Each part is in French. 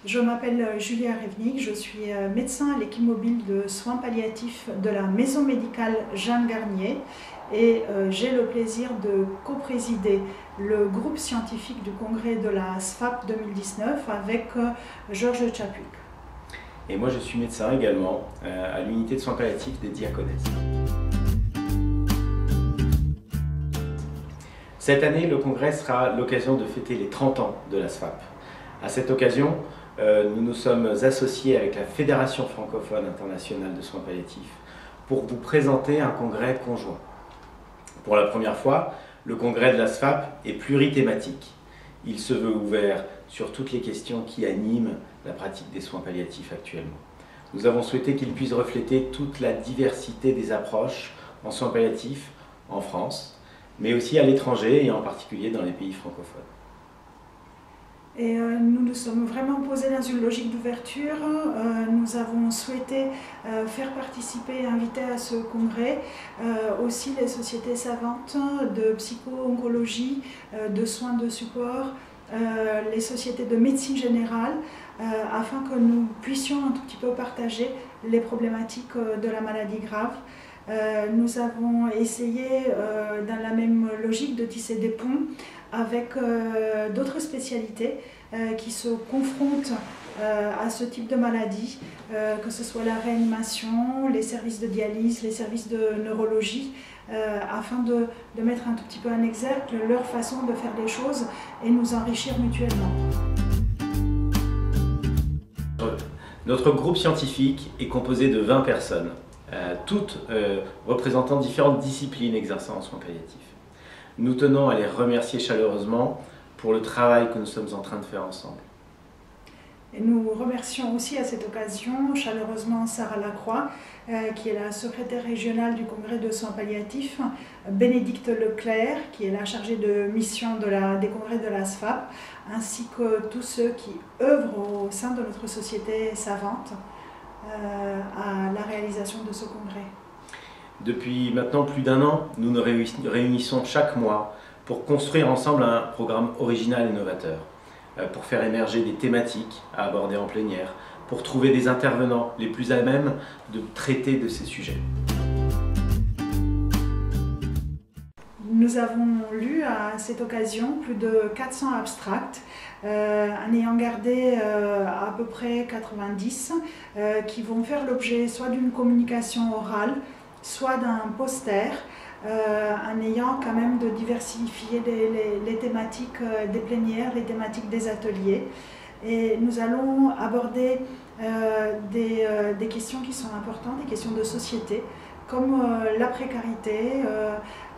Je m'appelle Julia Revnik, je suis médecin à l'équipe mobile de soins palliatifs de la maison médicale Jeanne Garnier et j'ai le plaisir de co-présider le groupe scientifique du congrès de la SFAP 2019 avec Georges Chaput. Et moi je suis médecin également à l'unité de soins palliatifs des Diaconesses. Cette année, le congrès sera l'occasion de fêter les 30 ans de la SFAP. À cette occasion, nous nous sommes associés avec la Fédération francophone internationale de soins palliatifs pour vous présenter un congrès conjoint. Pour la première fois, le congrès de la SFAP est plurithématique. Il se veut ouvert sur toutes les questions qui animent la pratique des soins palliatifs actuellement. Nous avons souhaité qu'il puisse refléter toute la diversité des approches en soins palliatifs en France, mais aussi à l'étranger et en particulier dans les pays francophones. Et nous nous sommes vraiment posés dans une logique d'ouverture. Nous avons souhaité faire participer et inviter à ce congrès aussi les sociétés savantes de psycho-oncologie, de soins de support, les sociétés de médecine générale, afin que nous puissions un tout petit peu partager les problématiques de la maladie grave. Nous avons essayé, dans la même logique, de tisser des ponts avec d'autres spécialités qui se confrontent à ce type de maladie, que ce soit la réanimation, les services de dialyse, les services de neurologie, afin de mettre un tout petit peu en exergue leur façon de faire les choses et nous enrichir mutuellement. Notre groupe scientifique est composé de 20 personnes. Toutes représentant différentes disciplines exerçant en soins palliatifs. Nous tenons à les remercier chaleureusement pour le travail que nous sommes en train de faire ensemble. Et nous remercions aussi à cette occasion chaleureusement Sarah Lacroix, qui est la secrétaire régionale du congrès de soins palliatifs, Bénédicte Leclerc, qui est la chargée de mission des congrès de la SFAP, ainsi que tous ceux qui œuvrent au sein de notre société savante à la réalisation de ce congrès. Depuis maintenant plus d'1 an, nous nous réunissons chaque mois pour construire ensemble un programme original et novateur, pour faire émerger des thématiques à aborder en plénière, pour trouver des intervenants les plus à même de traiter de ces sujets. Nous avons lu à cette occasion plus de 400 abstracts, en ayant gardé à peu près 90 qui vont faire l'objet soit d'une communication orale, soit d'un poster, en ayant quand même de diversifier les thématiques des plénières, les thématiques des ateliers. Et nous allons aborder des questions qui sont importantes, des questions de société, comme la précarité,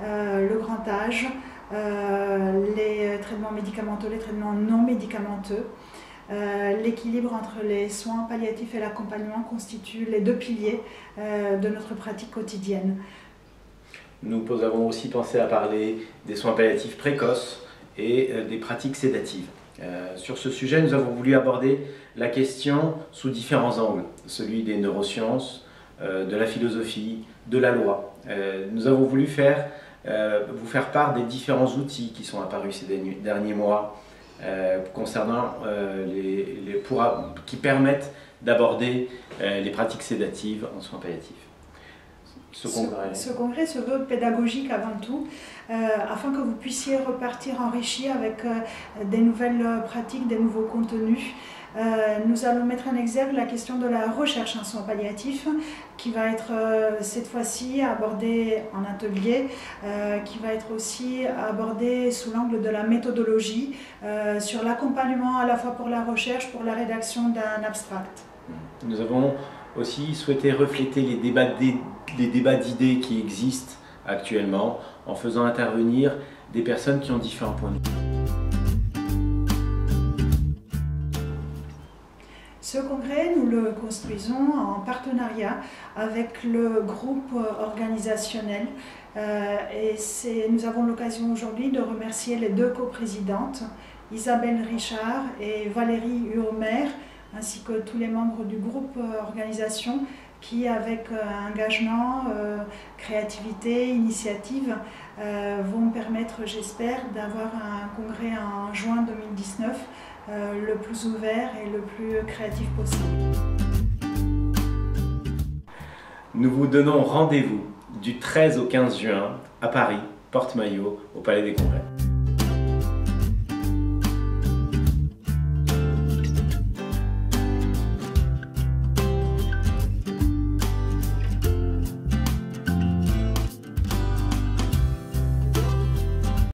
le grand âge, les traitements médicamenteux, les traitements non médicamenteux. L'équilibre entre les soins palliatifs et l'accompagnement constitue les deux piliers de notre pratique quotidienne. Nous avons aussi pensé à parler des soins palliatifs précoces et des pratiques sédatives. Sur ce sujet, nous avons voulu aborder la question sous différents angles, celui des neurosciences, de la philosophie, de la loi. Nous avons voulu vous faire part des différents outils qui sont apparus ces derniers mois concernant qui permettent d'aborder les pratiques sédatives en soins palliatifs. Ce congrès se veut pédagogique avant tout, afin que vous puissiez repartir enrichi avec des nouvelles pratiques, des nouveaux contenus. Nous allons mettre en exergue la question de la recherche en soins palliatifs, qui va être cette fois-ci abordée en atelier, qui va être aussi abordée sous l'angle de la méthodologie, sur l'accompagnement à la fois pour la recherche, pour la rédaction d'un abstract. Nous avons aussi souhaité refléter les débats d'idées qui existent actuellement, en faisant intervenir des personnes qui ont différents points de vue. Ce congrès, nous le construisons en partenariat avec le groupe organisationnel et nous avons l'occasion aujourd'hui de remercier les deux coprésidentes, Isabelle Richard et Valérie Huomer, ainsi que tous les membres du groupe organisation qui, avec engagement, créativité, initiative, vont permettre, j'espère, d'avoir un congrès en juin 2019 le plus ouvert et le plus créatif possible. Nous vous donnons rendez-vous du 13 au 15 juin à Paris, Porte-Maillot, au Palais des Congrès.